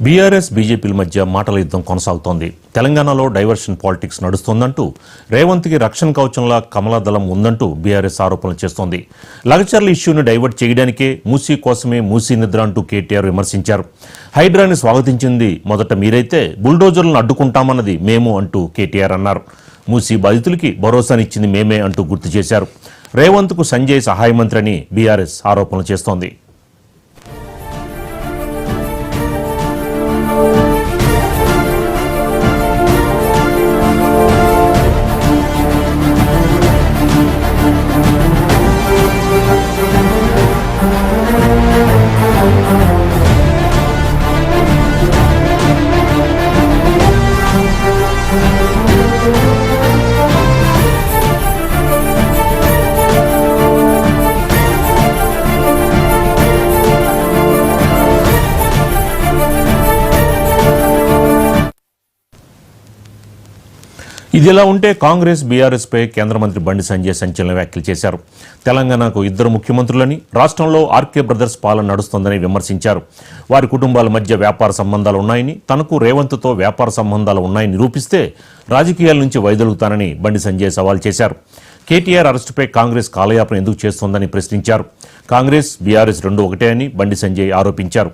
BRS బీజేపీల మధ్య మాటల యుద్ధం కొనసాగుతోంది. తెలంగాణలో డైవర్షన్ పాలిటిక్స్ నడుస్తోందంటూ రేవంత్కి రక్షణ కవచంలా కమలాదళం ఉందంటూ బీఆర్ఎస్ ఆరోపణలు చేస్తోంది. లగచర్ల ఇష్యూను డైవర్ట్ చేయడానికే మూసీ కోసమే మూసీ నిద్ర అంటూ కేటీఆర్ విమర్శించారు. హైడ్రాని స్వాగతించింది మొదట మీరైతే బుల్డోజర్లను అడ్డుకుంటామన్నది మేము అంటూ కేటీఆర్ అన్నారు. మూసీ బాధితులకి భరోసానిచ్చింది మేమే అంటూ గుర్తు చేశారు. రేవంత్కు సంజయ్ సహాయ మంత్రి అని బీఆర్ఎస్ ఆరోపణలు చేస్తోంది. ఇదిలా ఉంటే కాంగ్రెస్ బీఆర్ఎస్ పై కేంద్ర మంత్రి బండి సంజయ్ సంచలన వ్యాఖ్యలు చేశారు. తెలంగాణకు ఇద్దరు ముఖ్యమంత్రులని, రాష్ట్రంలో ఆర్కే బ్రదర్స్ పాలన నడుస్తోందని విమర్శించారు. వారి కుటుంబాల మధ్య వ్యాపార సంబంధాలు ఉన్నాయని, తనకు రేవంత్తో వ్యాపార సంబంధాలు ఉన్నాయని నిరూపిస్తే రాజకీయాల నుంచి వైదొలుగుతానని బండి సంజయ్ సవాల్ చేశారు. కేటీఆర్ అరెస్టుపై కాంగ్రెస్ కాలయాపన ఎందుకు చేస్తోందని ప్రశ్నించారు. కాంగ్రెస్ బీఆర్ఎస్ రెండు ఒకటే అని బండి సంజయ్ ఆరోపించారు.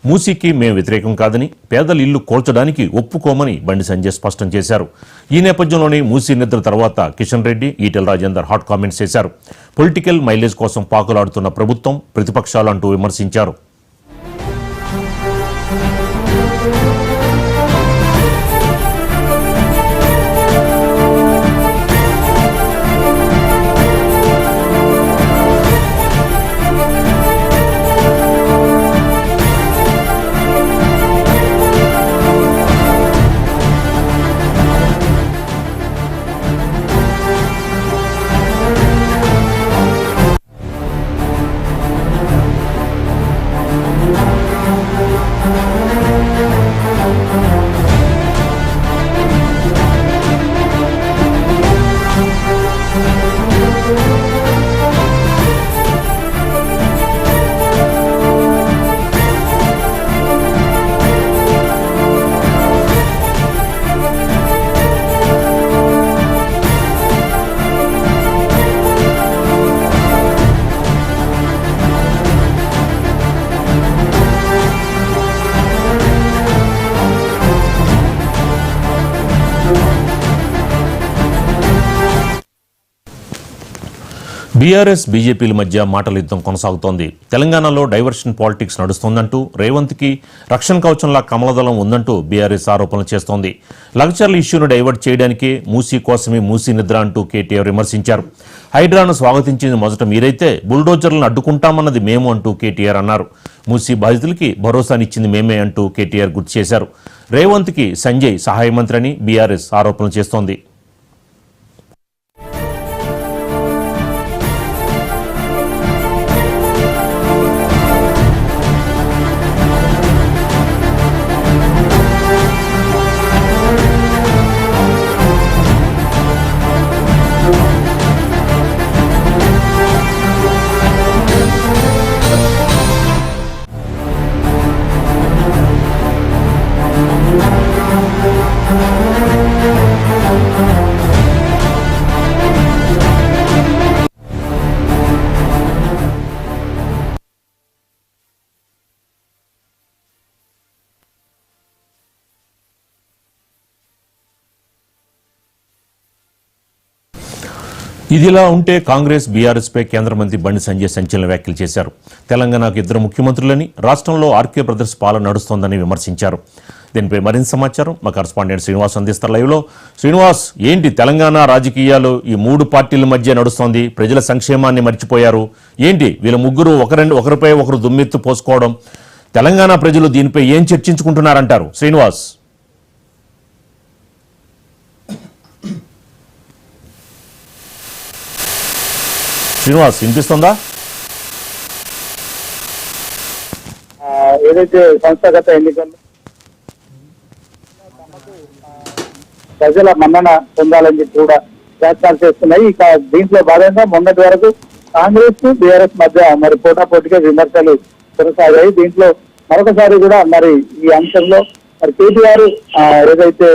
మూసీకి మేము వ్యతిరేకం కాదని, పేదల ఇల్లు కూల్చడానికి ఒప్పుకోమని బండి సంజయ్ స్పష్టం చేశారు. ఈ నేపథ్యంలోనే మూసీ నిద్ర తర్వాత కిషన్ రెడ్డి, ఈటెల రాజేందర్ హాట్ కామెంట్స్ చేశారు. పొలిటికల్ మైలేజ్ కోసం పాకులాడుతున్న ప్రభుత్వం, ప్రతిపక్షాలు అంటూ విమర్శించారు. బీఆర్ఎస్ బీజేపీల మధ్య మాటల యుద్ధం కొనసాగుతోంది. తెలంగాణలో డైవర్షన్ పాలిటిక్స్ నడుస్తోందంటూ రేవంత్కి రక్షణ కవచంలా కమలదళం ఉందంటూ బీఆర్ఎస్ ఆరోపణలు చేస్తోంది. లగచర్ల ఇష్యూను డైవర్ట్ చేయడానికే మూసీ కోసమే మూసీ నిద్ర అంటూ కేటీఆర్ విమర్శించారు. హైడ్రాను స్వాగతించింది మొదట మీరైతే బుల్డోజర్లను అడ్డుకుంటామన్నది మేము అంటూ కేటీఆర్ అన్నారు. మూసీ బాధితులకి భరోసానిచ్చింది మేమే అంటూ కేటీఆర్ గుర్తు చేశారు. రేవంత్కి సంజయ్ సహాయ మంత్రి అని బీఆర్ఎస్ ఆరోపణలు చేస్తోంది. ఇదిలా ఉంటే కాంగ్రెస్ బీఆర్ఎస్ పై కేంద్ర మంత్రి బండి సంజయ్ సంచలన వ్యాఖ్యలు చేశారు. తెలంగాణకు ఇద్దరు ముఖ్యమంత్రులని, రాష్ట్రంలో ఆర్కే బ్రదర్స్ పాలన నడుస్తోందని విమర్శించారు. దీనిపై మరింత సమాచారం మా కరెస్పాండెంట్ శ్రీనివాస్ అందిస్తారు లైవ్లో. శ్రీనివాస్, ఏంటి తెలంగాణ రాజకీయాలు ఈ మూడు పార్టీల మధ్య నడుస్తోంది? ప్రజల సంక్షేమాన్ని మర్చిపోయారు ఏంటి? వీళ్ళ ముగ్గురు ఒకరిపై ఒకరు దుమ్మెత్తు పోసుకోవడం, తెలంగాణ ప్రజలు దీనిపై ఏం చర్చించుకుంటున్నారంటారు శ్రీనివాస్? శ్రీనివాస్ వినిపిస్తుందా? ఏదైతే సంస్థాగత ఎన్నికల్లో ప్రజల మన్నన పొందాలని చెప్పి కూడా ప్రయత్నాలు చేస్తున్నాయి. ఇక దీంట్లో భాగంగా మొన్నటి వరకు కాంగ్రెస్ బీఆర్ఎస్ మధ్య మరి పోటాపోటీగా విమర్శలు కొనసాగాయి. దీంట్లో మరొకసారి కూడా మరి ఈ అంశంలో మరి కేటీఆర్ ఏదైతే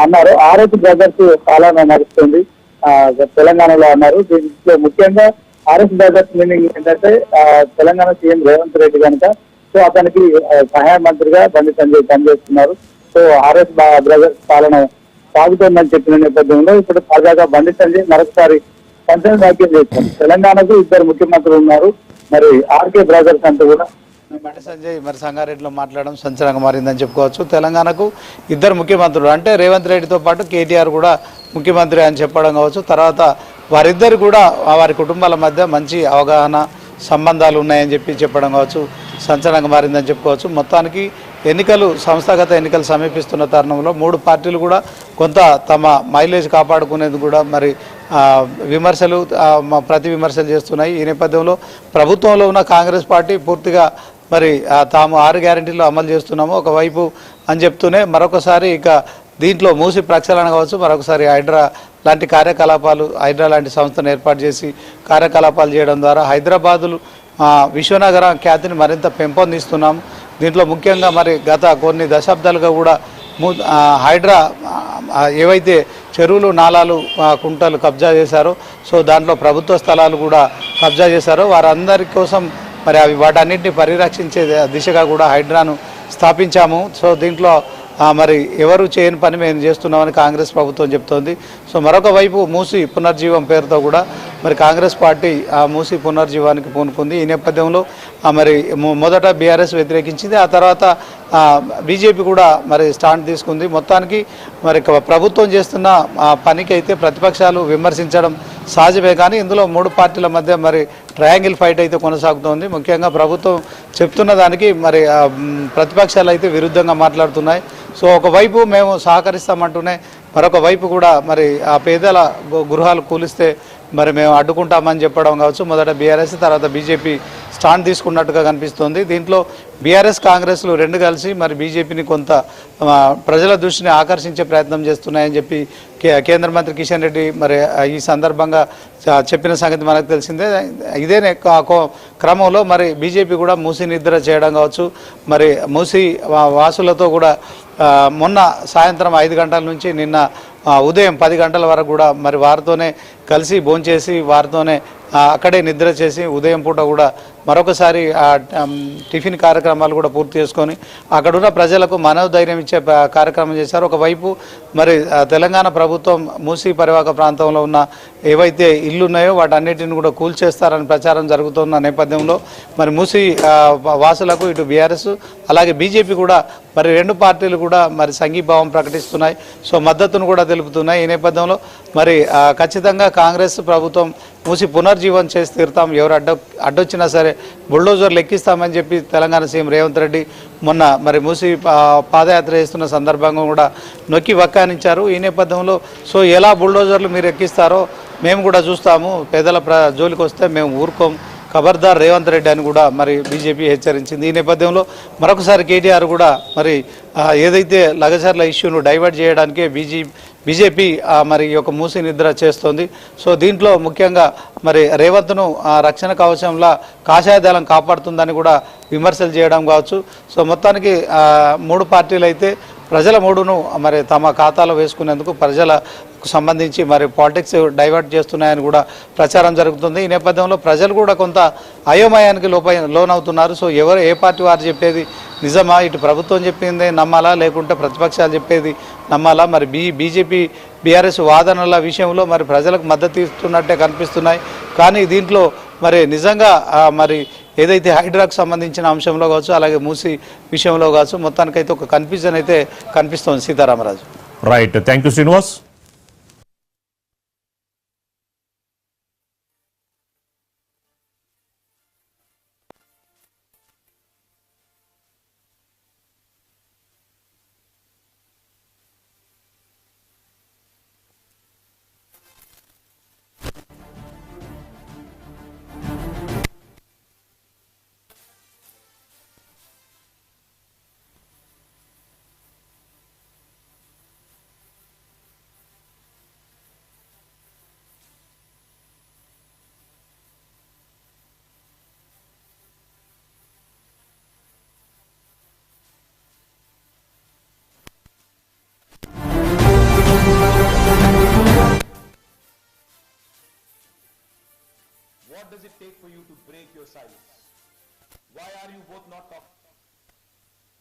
అన్నారో ఆర్ఎస్ బ్రదర్స్ పాలన నడుస్తుంది తెలంగాణలో అన్నారు. దీంట్లో ముఖ్యంగా ఆర్ఎస్ బ్రదర్స్ మీనింగ్ ఏంటంటే తెలంగాణ సీఎం రేవంత్ రెడ్డి కనుక సో అతనికి సహాయ మంత్రిగా బండి సంజయ్ పనిచేస్తున్నారు. సో ఆర్ఎస్ బ్రదర్స్ పాలన సాగుతోందని చెప్పిన నేపథ్యంలో ఇప్పుడు తాజాగా బండి సంజయ్ మరొకసారి సంచలన వ్యాఖ్యలు చేశారు. తెలంగాణకు ఇద్దరు ముఖ్యమంత్రులు ఉన్నారు, మరి ఆర్కే బ్రదర్స్ అంటూ కూడా బండి సంజయ్ మరి సంగారెడ్డిలో మాట్లాడడం సంచలనంగా మారిందని చెప్పుకోవచ్చు. తెలంగాణకు ఇద్దరు ముఖ్యమంత్రులు అంటే రేవంత్ రెడ్డితో పాటు కేటీఆర్ కూడా ముఖ్యమంత్రి అని చెప్పడం కావచ్చు. తర్వాత వారిద్దరు కూడా వారి కుటుంబాల మధ్య మంచి అవగాహన సంబంధాలు ఉన్నాయని చెప్పడం కావచ్చు, సంచలనంగా మారిందని చెప్పుకోవచ్చు. మొత్తానికి సంస్థాగత ఎన్నికలు సమీపిస్తున్న తరుణంలో మూడు పార్టీలు కూడా కొంత తమ మైలేజ్ కాపాడుకునేందుకు కూడా మరి విమర్శలు ప్రతి విమర్శలు చేస్తున్నాయి. ఈ నేపథ్యంలో ప్రభుత్వంలో ఉన్న కాంగ్రెస్ పార్టీ పూర్తిగా మరి తాము 6 గ్యారెంటీలు అమలు చేస్తున్నాము ఒకవైపు అని చెప్తూనే మరొకసారి ఇక దీంట్లో మూసి ప్రక్షాళన కావచ్చు, మరొకసారి హైడ్రా లాంటి సంస్థను ఏర్పాటు చేసి కార్యకలాపాలు చేయడం ద్వారా హైదరాబాదులు విశ్వనగర ఖ్యాతిని మరింత పెంపొందిస్తున్నాము. దీంట్లో ముఖ్యంగా మరి గత కొన్ని దశాబ్దాలుగా కూడా హైడ్రా ఏవైతే చెరువులు నాలాలు కుంటలు కబ్జా చేశారో సో దాంట్లో ప్రభుత్వ స్థలాలు కూడా కబ్జా చేశారో వారందరి కోసం మరి వాటన్నింటినీ పరిరక్షించే దిశగా కూడా హైడ్రాను స్థాపించాము. సో దీంట్లో మరి ఎవరు చేయని పని మేము చేస్తున్నామని కాంగ్రెస్ ప్రభుత్వం చెప్తోంది. సో మరొక వైపు మూసి పునర్జీవం పేరుతో కూడా మరి కాంగ్రెస్ పార్టీ ఆ మూసి పునర్జీవానికి పూనుకుంది. ఈ నేపథ్యంలో మరి మొదట బీఆర్ఎస్ వ్యతిరేకించింది, ఆ తర్వాత బీజేపీ కూడా మరి స్టాండ్ తీసుకుంది. మొత్తానికి మరి ప్రభుత్వం చేస్తున్న పనికి అయితే ప్రతిపక్షాలు విమర్శించడం సహజమే, కానీ ఇందులో మూడు పార్టీల మధ్య మరి ట్రయాంగిల్ ఫైట్ అయితే కొనసాగుతోంది. ముఖ్యంగా ప్రభుత్వం చెప్తున్న దానికి మరి ప్రతిపక్షాలు అయితే విరుద్ధంగా మాట్లాడుతున్నాయి. సో ఒకవైపు మేము సహకరిస్తామంటూనే మరొక వైపు కూడా మరి ఆ పేదల గృహాలు కూలిస్తే మరి మేము అడ్డుకుంటామని చెప్పడం కావచ్చు. మొదట బీఆర్ఎస్ తర్వాత బీజేపీ స్టాండ్ తీసుకున్నట్టుగా కనిపిస్తోంది. దీంట్లో బీఆర్ఎస్ కాంగ్రెస్లు రెండు కలిసి మరి బీజేపీని కొంత ప్రజల దృష్టిని ఆకర్షించే ప్రయత్నం చేస్తున్నాయని చెప్పి కేంద్ర మంత్రి కిషన్ రెడ్డి మరి ఈ సందర్భంగా చెప్పిన సంగతి మనకు తెలిసిందే. ఇదే క్రమంలో మరి బీజేపీ కూడా మూసి నిద్ర చేయడం కావచ్చు, మరి మూసి వాసులతో కూడా మొన్న సాయంత్రం 5 గంటల నుంచి నిన్న ఉదయం 10 గంటల వరకు కూడా మరి వారితోనే కలిసి భోంచేసి వారితోనే అక్కడే నిద్ర చేసి ఉదయం పూట కూడా మరొకసారి టిఫిన్ కార్యక్రమాలు కూడా పూర్తి చేసుకొని అక్కడున్న ప్రజలకు మనోధైర్యం ఇచ్చే కార్యక్రమం చేశారు. ఒకవైపు మరి తెలంగాణ ప్రభుత్వం మూసీ పరివాహక ప్రాంతంలో ఉన్న ఏవైతే ఇళ్ళు ఉన్నాయో వాటన్నిటిని కూడా కూల్చేస్తారని ప్రచారం జరుగుతున్న నేపథ్యంలో మరి మూసీ వాసులకు ఇటు బీఆర్ఎస్ అలాగే బీజేపీ కూడా మరి రెండు పార్టీలు కూడా మరి సంఘీభావం ప్రకటిస్తున్నాయి. సో మద్దతును కూడా తెలుపుతున్నాయి. ఈ నేపథ్యంలో మరి ఖచ్చితంగా కాంగ్రెస్ ప్రభుత్వం మూసి పునర్జీవనం చేసి తీరుతాం, ఎవరు అడ్డొచ్చినా సరే బుల్డోజర్లు ఎక్కిస్తామని చెప్పి తెలంగాణ సీఎం రేవంత్ రెడ్డి మొన్న మరి మూసి పాదయాత్ర చేస్తున్న సందర్భంగా కూడా నొక్కి వక్కానించారు. ఈ నేపథ్యంలో సో ఎలా బుల్డోజర్లు మీరు ఎక్కిస్తారో మేము కూడా చూస్తాము, పేదల జోలికి వస్తే మేము ఊరుకోం, ఖబర్దార్ రేవంత్ రెడ్డి అని కూడా మరి బీజేపీ హెచ్చరించింది. ఈ నేపథ్యంలో మరొకసారి కేటీఆర్ కూడా మరి ఏదైతే లగచర్ల ఇష్యూను డైవర్ట్ చేయడానికే బీజేపీ మరి యొక్క మూసి నిద్ర చేస్తోంది. సో దీంట్లో ముఖ్యంగా మరి రేవంత్ను రక్షణ కవచంలా కాషాయ దళం కాపాడుతుందని కూడా విమర్శలు చేయడం కావచ్చు. సో మొత్తానికి మూడు పార్టీలు అయితే ప్రజల మూడును మరి తమ ఖాతాలో వేసుకునేందుకు ప్రజలకు సంబంధించి మరి పాలిటిక్స్ డైవర్ట్ చేస్తున్నాయని కూడా ప్రచారం జరుగుతుంది. ఈ నేపథ్యంలో ప్రజలు కూడా కొంత అయోమయానికి లోనవుతున్నారు. సో ఏ పార్టీ వారు చెప్పేది నిజమా, ఇటు ప్రభుత్వం చెప్పిందే నమ్మాలా లేకుంటే ప్రతిపక్షాలు చెప్పేది నమ్మాలా? మరి బీజేపీ బీఆర్ఎస్ వాదనల విషయంలో మరి ప్రజలకు మద్దతు ఇస్తున్నట్టే కనిపిస్తున్నాయి. కానీ దీంట్లో మరి నిజంగా మరి ఏదైతే హైడ్రాకు సంబంధించిన అంశంలో కావచ్చు అలాగే మూసి విషయంలో కావచ్చు మొత్తానికైతే ఒక కన్ఫ్యూజన్ అయితే కనిపిస్తోంది. Sitaramaraju. Right, thank you Srinivas. What does it take for you to break your silence? Why are you both not